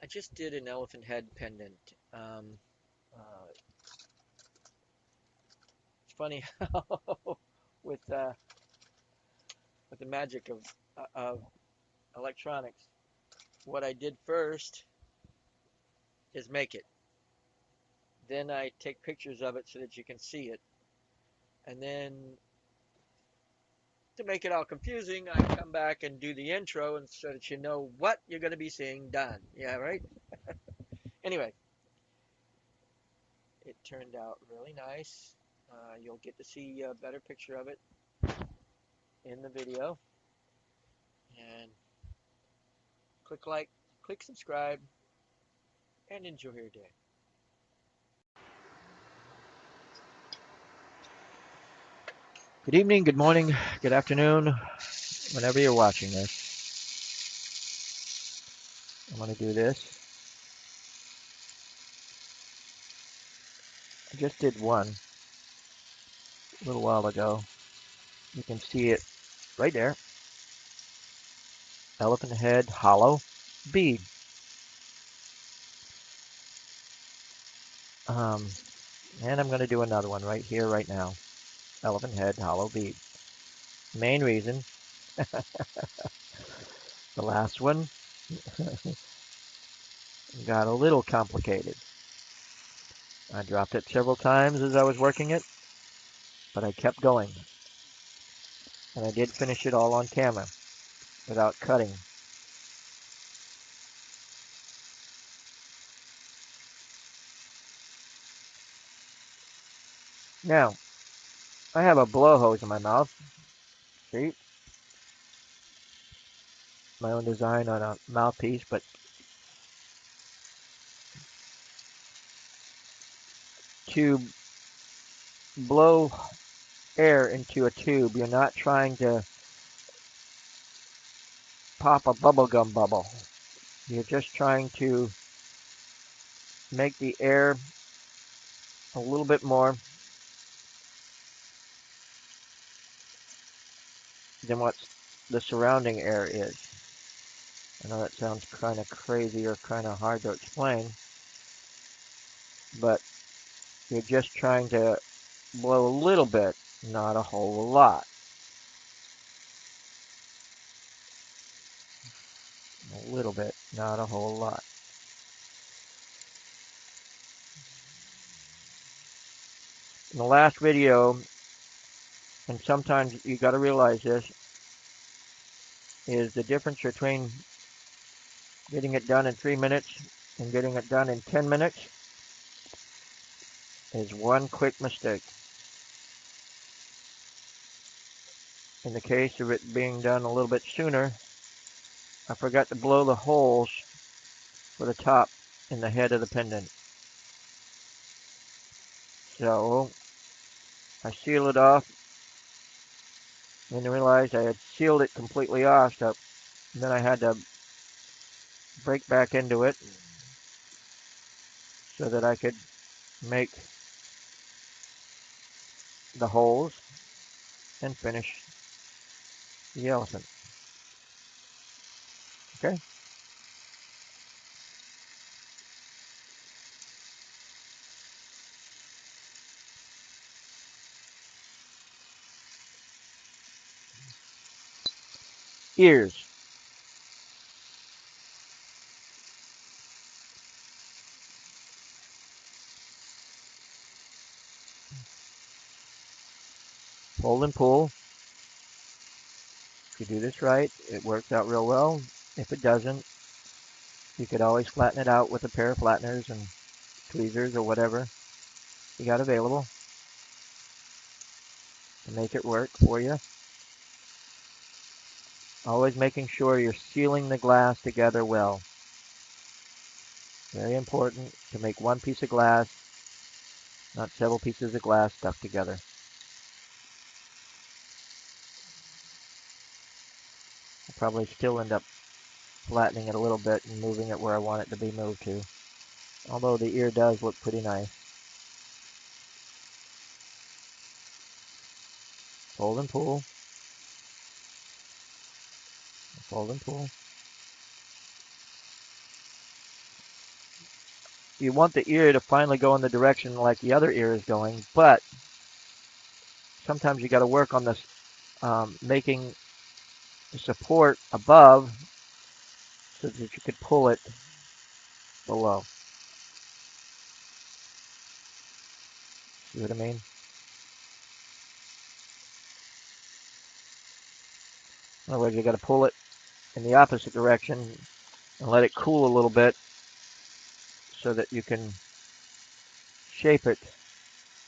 I just did an elephant head pendant. Uh, it's funny how with uh, with the magic of electronics, what I did first is make it. Then I take pictures of it so that you can see it, and then to make it all confusing, I come back and do the intro and so that you know what you're going to be seeing done. Yeah, right? Anyway, it turned out really nice. You'll get to see a better picture of it in the video. And click like, click subscribe, and enjoy your day. Good evening, good morning, good afternoon, whenever you're watching this. I'm going to do this. I just did one a little while ago. You can see it right there. Elephant head hollow bead. Um, and I'm going to do another one right here, right now. Elephant head hollow bead. Main reason, the last one got a little complicated. I dropped it several times as I was working it, but I kept going. And I did finish it all on camera without cutting. Now, I have a blow hose in my mouth. See? My own design on a mouthpiece, but to blow air into a tube, you're not trying to pop a bubblegum bubble. You're just trying to make the air a little bit more than what the surrounding air is. I know that sounds kind of crazy or kind of hard to explain, but you're just trying to blow a little bit, not a whole lot. A little bit, not a whole lot. In the last video, and sometimes you got to realize this, is the difference between getting it done in 3 minutes and getting it done in 10 minutes is one quick mistake. In the case of it being done a little bit sooner, I forgot to blow the holes for the top and the head of the pendant. So I sealed it off and I realized I had sealed it completely off, so then I had to break back into it so that I could make the holes and finish the elephant. Okay? Ears. Fold and pull. If you do this right, it works out real well. If it doesn't, you could always flatten it out with a pair of flatteners and tweezers or whatever you got available to make it work for you. Always making sure you're sealing the glass together well. Very important to make one piece of glass, not several pieces of glass stuck together. I'll probably still end up flattening it a little bit and moving it where I want it to be moved to. Although the ear does look pretty nice. Fold and pull. Fold and pull. you want the ear to finally go in the direction like the other ear is going, but sometimes you got to work on this, making the support above so that you could pull it below. See what I mean? In other words, you got to pull it in the opposite direction and let it cool a little bit so that you can shape it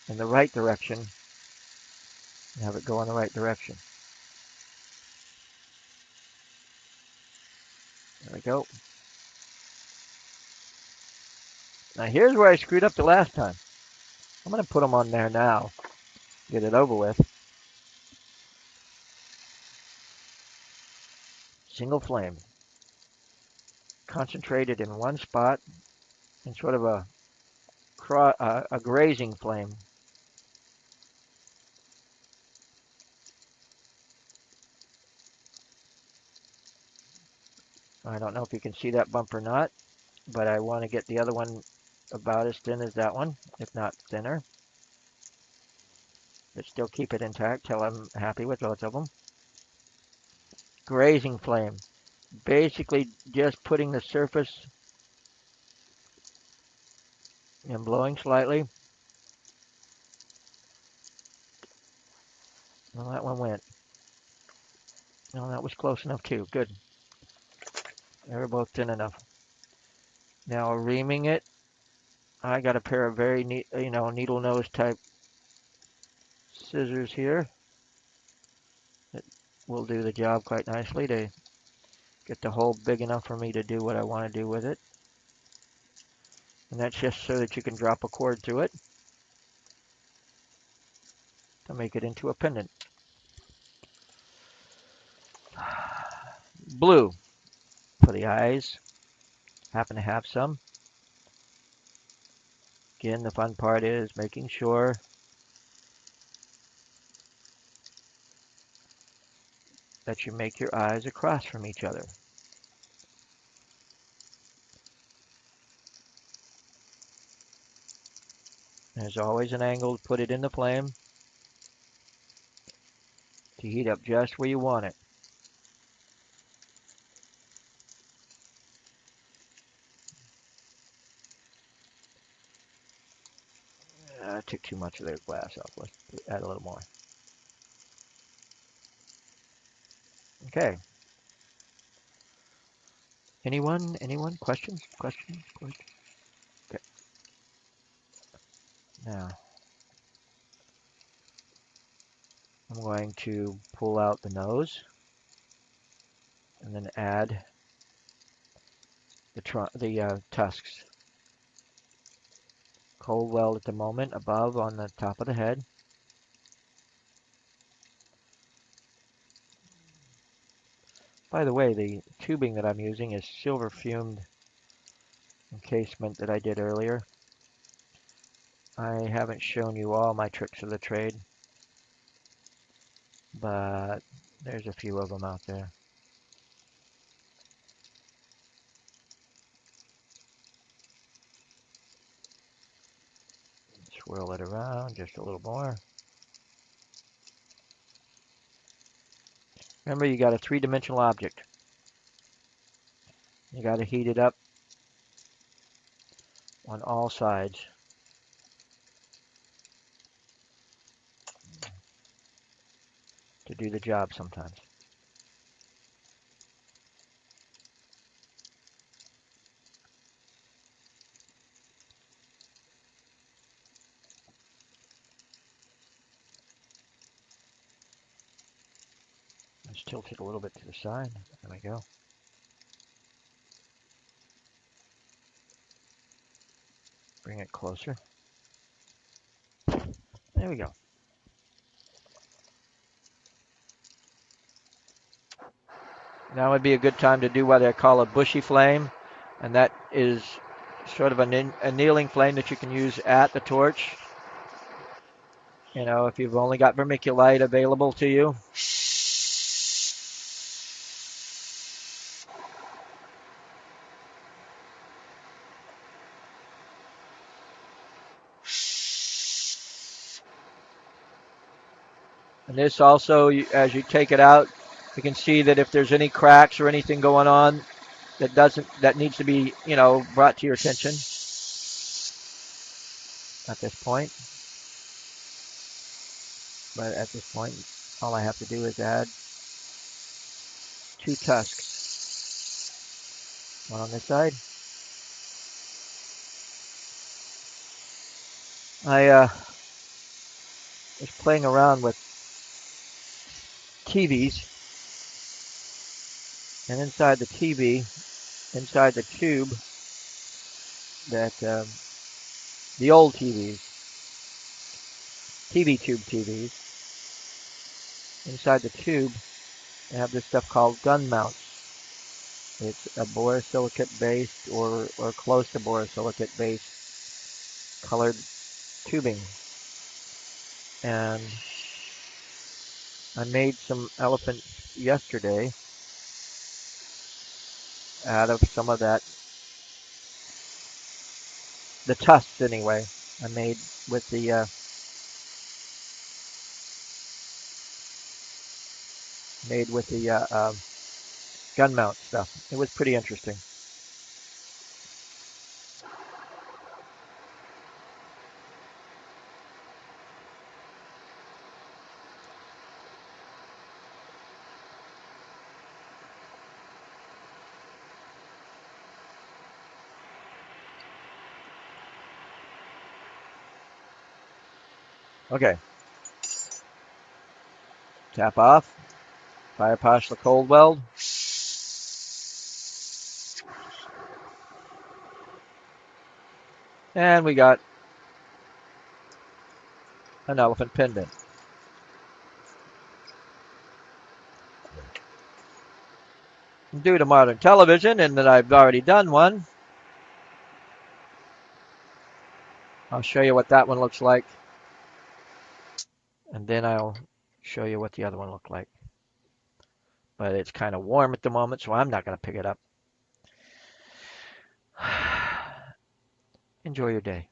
in the right direction and have it go in the right direction. There we go. Now here's where I screwed up the last time. I'm going to put them on there now. Get it over with. Single flame. Concentrated in one spot in sort of a grazing flame. I don't know if you can see that bump or not, but I want to get the other one about as thin as that one, if not thinner. But still keep it intact till I'm happy with both of them. Grazing flame. Basically just putting the surface and blowing slightly. Well, that one went. No, that was close enough too. Good. They were both thin enough. Now reaming it. I got a pair of very neat, needle nose type scissors here that will do the job quite nicely to get the hole big enough for me to do what I want to do with it. And that's just so that you can drop a cord through it to make it into a pendant. Blue for the eyes. Happen to have some. Again, the fun part is making sure that you make your eyes across from each other. There's always an angle to put it in the flame to heat up just where you want it. I took too much of the glass off. Let's add a little more. Okay. Anyone? Questions? Questions? Okay. Now, I'm going to pull out the nose and then add the tusks. Cold weld at the moment above on the top of the head. By the way, the tubing that I'm using is silver fumed encasement that I did earlier. I haven't shown you all my tricks of the trade, but there's a few of them out there. Swirl it around just a little more. Remember, you got a three-dimensional object. You got to heat it up on all sides. To do the job sometimes. Let's tilt it a little bit to the side. There we go. Bring it closer. There we go. Now would be a good time to do what I call a bushy flame, and that is sort of a annealing flame that you can use at the torch. You know, if you've only got vermiculite available to you. And this also, as you take it out, you can see that if there's any cracks or anything going on that needs to be, brought to your attention at this point. But at this point, all I have to do is add 2 tusks. One on this side. I was playing around with TVs, and inside the TV, inside the tube that the old TV tube TVs, inside the tube, they have this stuff called gun mounts. It's a borosilicate based or close to borosilicate based colored tubing. And I made some elephants yesterday out of some of that, the tusks anyway. I made with the gun mount stuff. It was pretty interesting. Okay, tap off, fire past the cold weld. And we got an elephant pendant. Due to modern television and that I've already done one, I'll show you what that one looks like. And then I'll show you what the other one looked like. But it's kind of warm at the moment, so I'm not going to pick it up. Enjoy your day.